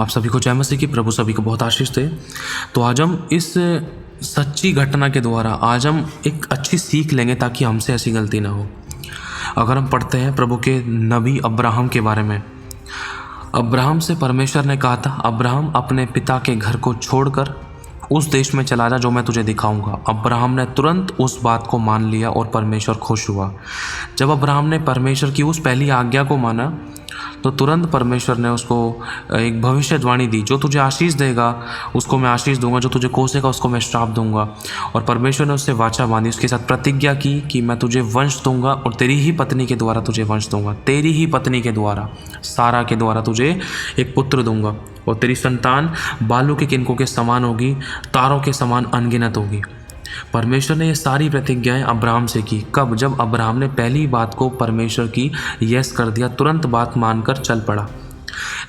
आप सभी को जय मसीह की। प्रभु सभी को बहुत आशीष दे। तो आज हम इस सच्ची घटना के द्वारा आज हम एक अच्छी सीख लेंगे ताकि हमसे ऐसी गलती ना हो। अगर हम पढ़ते हैं प्रभु के नबी अब्राहम के बारे में, अब्राहम से परमेश्वर ने कहा था, अब्राहम अपने पिता के घर को छोड़कर उस देश में चला जा जो मैं तुझे दिखाऊंगा। अब्राहम ने तुरंत उस बात को मान लिया और परमेश्वर खुश हुआ। जब अब्राहम ने परमेश्वर की उस पहली आज्ञा को माना तो तुरंत परमेश्वर ने उसको एक भविष्यवाणी दी, जो तुझे आशीष देगा उसको मैं आशीष दूंगा, जो तुझे कोसेगा उसको मैं श्राप दूंगा। और परमेश्वर ने उससे वाचा बांधी, उसके साथ प्रतिज्ञा की कि मैं तुझे वंश दूंगा और तेरी ही पत्नी के द्वारा तुझे वंश दूंगा, तेरी ही पत्नी के द्वारा, सारा के द्वारा तुझे एक पुत्र दूंगा और तेरी संतान बालू के किनकों के समान होगी, तारों के समान अनगिनत होगी। परमेश्वर ने ये सारी प्रतिज्ञाएं अब्राहम से की। कब? जब अब्राहम ने पहली बात को परमेश्वर की यस कर दिया, तुरंत बात मानकर चल पड़ा।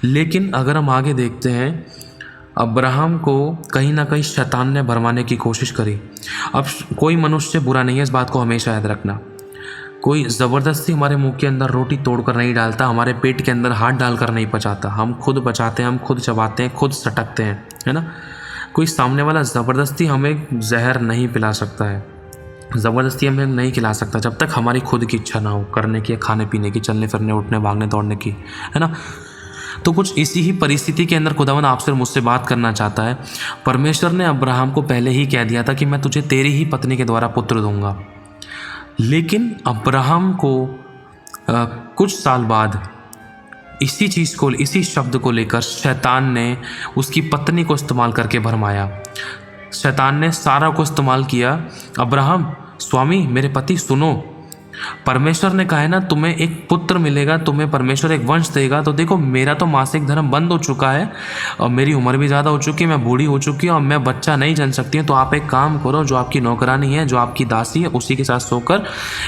लेकिन अगर हम आगे देखते हैं, अब्राहम को कहीं ना कहीं शैतान ने भरमाने की कोशिश करी। अब कोई मनुष्य बुरा नहीं है, इस बात को हमेशा याद रखना। कोई ज़बरदस्ती हमारे मुंह के अंदर रोटी तोड़कर नहीं डालता, हमारे पेट के अंदर हाथ डालकर नहीं पचाता। हम खुद पचाते हैं, हम खुद चबाते हैं, खुद सटकते हैं, है ना। कोई सामने वाला ज़बरदस्ती हमें जहर नहीं पिला सकता है, ज़बरदस्ती हमें नहीं खिला सकता जब तक हमारी खुद की इच्छा ना हो करने की, खाने पीने की, चलने फिरने, उठने भागने दौड़ने की, है ना। तो कुछ इसी ही परिस्थिति के अंदर खुदावन आपसे मुझसे बात करना चाहता है। परमेश्वर ने अब्राहम को पहले ही कह दिया था कि मैं तुझे तेरी ही पत्नी के द्वारा पुत्र दूंगा। लेकिन अब्राहम को कुछ साल बाद इसी चीज़ को, इसी शब्द को लेकर शैतान ने उसकी पत्नी को इस्तेमाल करके भरमाया। शैतान ने सारा को इस्तेमाल किया। अब्राहम, स्वामी मेरे पति सुनो, परमेश्वर ने कहा है ना तुम्हें एक पुत्र मिलेगा, तुम्हें परमेश्वर एक वंश देगा। तो देखो मेरा तो मासिक धर्म बंद हो चुका है और मेरी उम्र भी ज़्यादा हो चुकी है, मैं बूढ़ी हो चुकी हूँ और मैं बच्चा नहीं जन सकती हूँ। तो आप एक काम करो, जो आपकी नौकरानी है, जो आपकी दासी है, उसी के साथ सोकर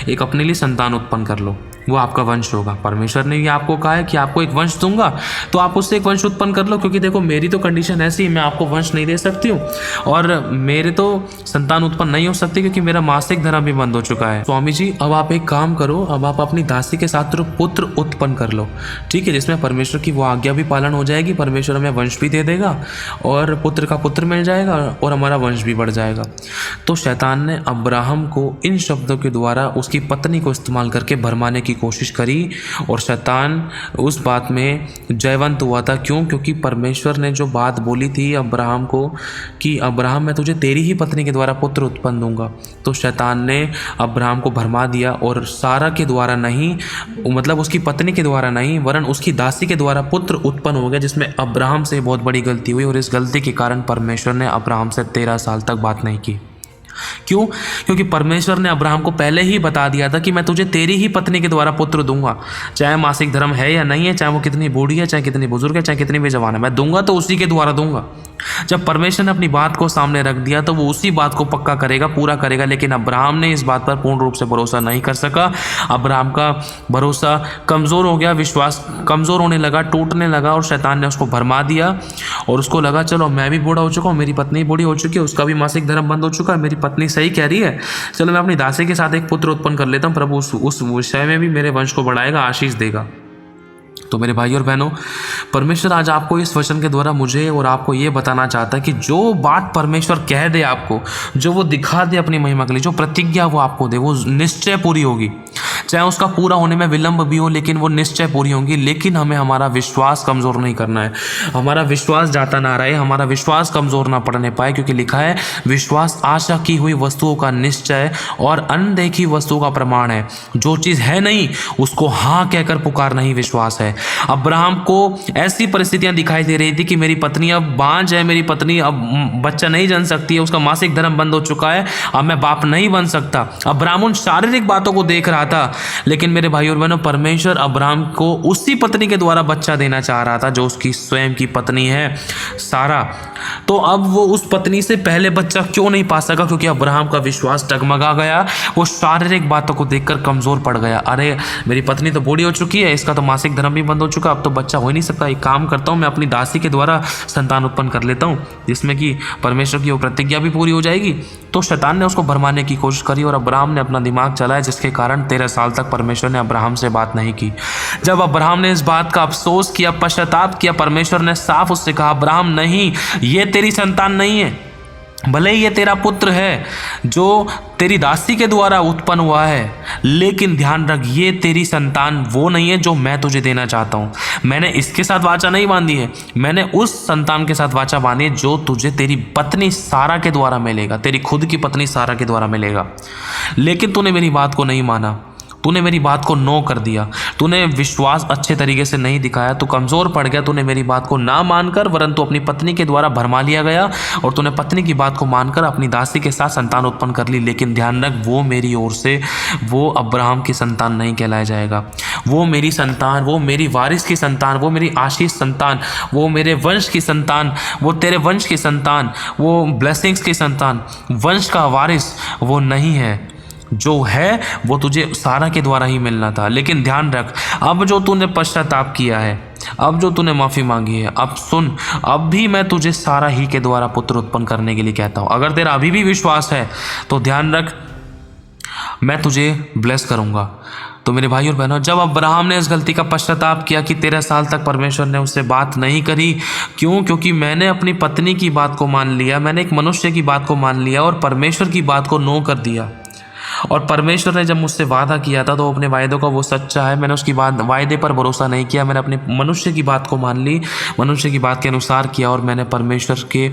एक अपने लिए संतान उत्पन्न कर लो, वो आपका वंश होगा। परमेश्वर ने भी आपको कहा है कि आपको एक वंश दूंगा, तो आप उससे एक वंश उत्पन्न कर लो, क्योंकि देखो मेरी तो कंडीशन ऐसी, मैं आपको वंश नहीं दे सकती हूँ और मेरे तो संतान उत्पन्न नहीं हो सकती क्योंकि मेरा मासिक धर्म भी बंद हो चुका है। स्वामी जी अब आप एक काम करो, अब आप अपनी दासी के साथ पुत्र उत्पन्न कर लो, ठीक है, जिसमें परमेश्वर की वो आज्ञा भी पालन हो जाएगी, परमेश्वर हमें वंश भी दे देगा और पुत्र का पुत्र मिल जाएगा और हमारा वंश भी बढ़ जाएगा। तो शैतान ने अब्राहम को इन शब्दों के द्वारा उसकी पत्नी को इस्तेमाल करके भरमाने की कोशिश करी और शैतान उस बात में जयवंत हुआ था। क्यों? क्योंकि परमेश्वर ने जो बात बोली थी अब्राहम को कि अब्राहम मैं तुझे तेरी ही पत्नी के द्वारा पुत्र उत्पन्न दूंगा, तो शैतान ने अब्राहम को भरमा दिया और सारा के द्वारा नहीं, मतलब उसकी पत्नी के द्वारा नहीं, वरन उसकी दासी के द्वारा पुत्र उत्पन्न हो गया, जिसमें अब्राहम से बहुत बड़ी गलती हुई और इस गलती के कारण परमेश्वर ने अब्राहम से 13 साल तक बात नहीं की। क्यों? क्योंकि परमेश्वर ने अब्राहम को पहले ही बता दिया था कि मैं तुझे तेरी ही पत्नी के द्वारा पुत्र दूंगा, चाहे मासिक धर्म है या नहीं है, चाहे वो कितनी बूढ़ी है, चाहे कितनी बुजुर्ग है, चाहे कितनी भी जवान है, मैं दूंगा तो उसी के द्वारा दूंगा। जब परमेश्वर ने अपनी बात को सामने रख दिया तो वो उसी बात को पक्का करेगा, पूरा करेगा। लेकिन अब्राहम ने इस बात पर पूर्ण रूप से भरोसा नहीं कर सका। अब्राहम का भरोसा कमज़ोर हो गया, विश्वास कमज़ोर होने लगा, टूटने लगा और शैतान ने उसको भरमा दिया और उसको लगा चलो मैं भी बूढ़ा हो चुका हूँ, मेरी पत्नी बूढ़ी हो चुकी है, उसका भी मासिक धर्म बंद हो चुका है, मेरी पत्नी सही कह रही है, चलो मैं अपनी दासी के साथ एक पुत्र उत्पन्न कर लेता हूँ, प्रभु उस विषय में भी मेरे वंश को बढ़ाएगा, आशीष देगा। तो मेरे भाई और बहनों, परमेश्वर आज आपको इस वचन के द्वारा मुझे और आपको ये बताना चाहता है कि जो बात परमेश्वर कह दे आपको, जो वो दिखा दे अपनी महिमा के लिए, जो प्रतिज्ञा वो आपको दे, वो निश्चय पूरी होगी। चाहे उसका पूरा होने में विलंब भी हो, लेकिन वो निश्चय पूरी होंगी। लेकिन हमें हमारा विश्वास कमज़ोर नहीं करना है, हमारा विश्वास जाता ना रहे, हमारा विश्वास कमज़ोर ना पड़ने पाए, क्योंकि लिखा है विश्वास आशा की हुई वस्तुओं का निश्चय और अनदेखी वस्तुओं का प्रमाण है। जो चीज़ है नहीं उसको हाँ कहकर पुकारना ही विश्वास है। अब्राहम को ऐसी परिस्थितियां दिखाई दे रही थी कि मेरी पत्नी अब बांझ है, मेरी पत्नी अब बच्चा नहीं जन सकती है, उसका मासिक धर्म बंद हो चुका है, अब मैं बाप नहीं बन सकता। अब्राहम उन शारीरिक बातों को देख रहा था, लेकिन मेरे भाई और बहनों, परमेश्वर अब्राहम को उसी पत्नी के द्वारा बच्चा देना चाह रहा था जो उसकी स्वयं की पत्नी है, सारा। तो अब वो उस पत्नी से पहले बच्चा क्यों नहीं पा सका? क्योंकि अब्राहम का विश्वास डगमगा गया, वो शारीरिक बातों को देखकर कमज़ोर पड़ गया। अरे मेरी पत्नी तो बूढ़ी हो चुकी है, इसका तो मासिक धर्म भी बंद हो चुका, अब तो बच्चा हो ही नहीं सकता। एक काम करता हूँ, मैं अपनी दासी के द्वारा संतान उत्पन्न कर लेता हूँ, जिसमें कि परमेश्वर की वो प्रतिज्ञा भी पूरी हो जाएगी। तो शैतान ने उसको भरमाने की कोशिश करी और अब्राहम ने अपना दिमाग चलाया, जिसके कारण 13 साल साल तक परमेश्वर ने अब्राहम से बात नहीं की। जब अब्राहम ने इस बात का अफसोस किया, पश्चाताप किया, परमेश्वर ने साफ उससे कहा, अब्राहम नहीं, ये तेरी संतान नहीं है, भले ही ये तेरा पुत्र है जो तेरी दासी के द्वारा उत्पन्न हुआ है, लेकिन ध्यान रख ये तेरी संतान वो नहीं है जो मैं तुझे देना चाहता हूँ। मैंने इसके साथ वाचा नहीं बांधी है, मैंने उस संतान के साथ वाचा बांधी है जो तुझे तेरी पत्नी सारा के द्वारा मिलेगा, तेरी खुद की पत्नी सारा के द्वारा मिलेगा। लेकिन तूने मेरी बात को नहीं माना, तूने मेरी बात को नो कर दिया, तूने विश्वास अच्छे तरीके से नहीं दिखाया, तू कमज़ोर पड़ गया, तूने मेरी बात को ना मानकर वरन तू अपनी पत्नी के द्वारा भरमा लिया गया और तूने पत्नी की बात को मानकर अपनी दासी के साथ संतान उत्पन्न कर ली। लेकिन ध्यान रख, वो मेरी ओर से वो अब्राहम की संतान नहीं कहलाया जाएगा। वो मेरी संतान, वो मेरी वारिस की संतान, वो मेरी आशीष संतान, वो मेरे वंश की संतान, वो तेरे वंश की संतान, वो ब्लेसिंग्स की संतान, वंश का वारिस वो नहीं है। जो है वो तुझे सारा के द्वारा ही मिलना था। लेकिन ध्यान रख, अब जो तूने पश्चाताप किया है, अब जो तूने माफ़ी मांगी है, अब सुन, अब भी मैं तुझे सारा ही के द्वारा पुत्र उत्पन्न करने के लिए कहता हूँ। अगर तेरा अभी भी विश्वास है तो ध्यान रख, मैं तुझे ब्लेस करूँगा। तो मेरे भाई और बहनों, जब अब्राहम ने इस गलती का पश्चाताप किया कि 13 साल तक परमेश्वर ने उससे बात नहीं करी, क्यों? क्योंकि मैंने अपनी पत्नी की बात को मान लिया, मैंने एक मनुष्य की बात को मान लिया और परमेश्वर की बात को नो कर दिया। और परमेश्वर ने जब मुझसे वादा किया था तो अपने वायदों का वो सच्चा है, मैंने उसकी बात वायदे पर भरोसा नहीं किया, मैंने अपने मनुष्य की बात को मान ली, मनुष्य की बात के अनुसार किया और मैंने परमेश्वर के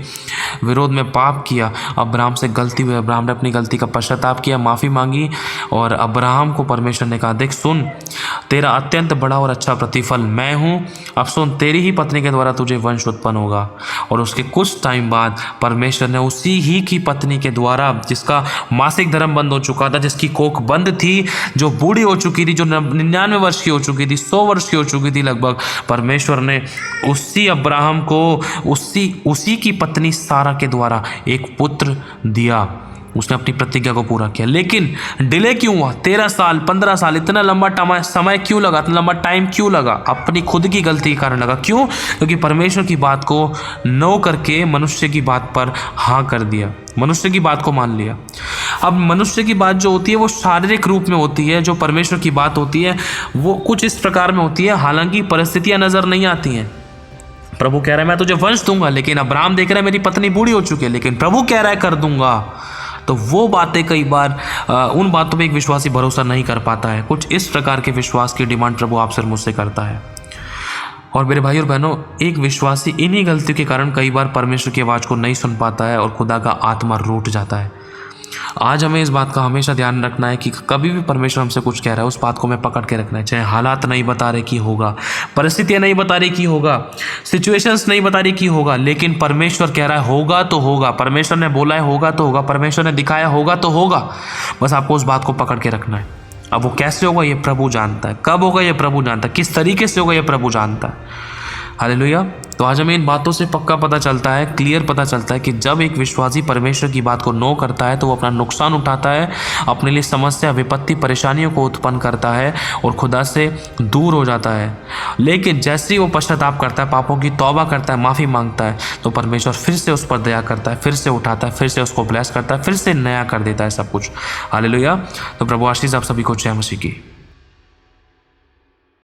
विरोध में पाप किया। अब्राहम से गलती हुई, अब्राहम ने अपनी गलती का पश्चाताप किया, माफ़ी मांगी और अब्राहम को परमेश्वर ने कहा, देख सुन, तेरा अत्यंत बड़ा और अच्छा प्रतिफल मैं हूँ, अब सुन, तेरी ही पत्नी के द्वारा तुझे वंश उत्पन्न होगा। और उसके कुछ टाइम बाद परमेश्वर ने उसी ही की पत्नी के द्वारा, जिसका मासिक धर्म बंद हो चुका था, जिसकी कोख बंद थी, जो बूढ़ी हो चुकी थी, जो 99 वर्ष की हो चुकी थी, 100 वर्ष की हो चुकी थी लगभग, परमेश्वर ने उसी अब्राहम को उसी की पत्नी सारा के द्वारा एक पुत्र दिया। उसने अपनी प्रतिज्ञा को पूरा किया। लेकिन डिले क्यों हुआ? 13 साल 15 साल, इतना लंबा समय क्यों लगा, इतना लंबा टाइम क्यों लगा? अपनी खुद की गलती के कारण लगा। क्यों? क्योंकि परमेश्वर की बात को नो करके मनुष्य की बात पर हाँ कर दिया, मनुष्य की बात को मान लिया। अब मनुष्य की बात जो होती है वो शारीरिक रूप में होती है, जो परमेश्वर की बात होती है वो कुछ इस प्रकार में होती है, हालांकि परिस्थितियां नजर नहीं आती हैं। प्रभु कह रहा है मैं तुझे वंश दूंगा, लेकिन अब्राहम देख रहा है मेरी पत्नी बूढ़ी हो चुकी है, लेकिन प्रभु कह रहा है कर दूंगा। तो वो बातें कई बार उन बातों पे एक विश्वासी भरोसा नहीं कर पाता है। कुछ इस प्रकार के विश्वास की डिमांड प्रभु आपसे और मुझसे करता है। और मेरे भाई और बहनों, एक विश्वासी इन्हीं गलतियों के कारण कई बार परमेश्वर की आवाज़ को नहीं सुन पाता है और खुदा का आत्मा रूठ जाता है। आज हमें इस बात का हमेशा ध्यान रखना है कि कभी भी परमेश्वर हमसे कुछ कह रहा है उस बात को हमें पकड़ के रखना है। चाहे हालात नहीं बता रहे कि होगा, परिस्थितियां नहीं बता रही कि होगा, सिचुएशंस नहीं बता रही कि होगा, लेकिन परमेश्वर कह रहा है होगा तो होगा। परमेश्वर ने बोला है होगा तो होगा, परमेश्वर ने दिखाया होगा तो होगा। बस आपको उस बात को पकड़ के रखना है। अब वो कैसे होगा ये प्रभु जानता है, कब होगा ये प्रभु जानता है, किस तरीके से होगा ये प्रभु जानता है। हालेलुया। तो आज हमें इन बातों से पक्का पता चलता है, क्लियर पता चलता है कि जब एक विश्वासी परमेश्वर की बात को नो करता है तो वो अपना नुकसान उठाता है, अपने लिए समस्या, विपत्ति, परेशानियों को उत्पन्न करता है और खुदा से दूर हो जाता है। लेकिन जैसे ही वो पश्चाताप करता है, पापों की तौबा करता है, माफ़ी मांगता है, तो परमेश्वर फिर से उस पर दया करता है, फिर से उठाता है, फिर से उसको ब्लेस करता है, फिर से नया कर देता है सब कुछ। हालेलुया। तो प्रभु आशीष आप सभी को जय मसीह की।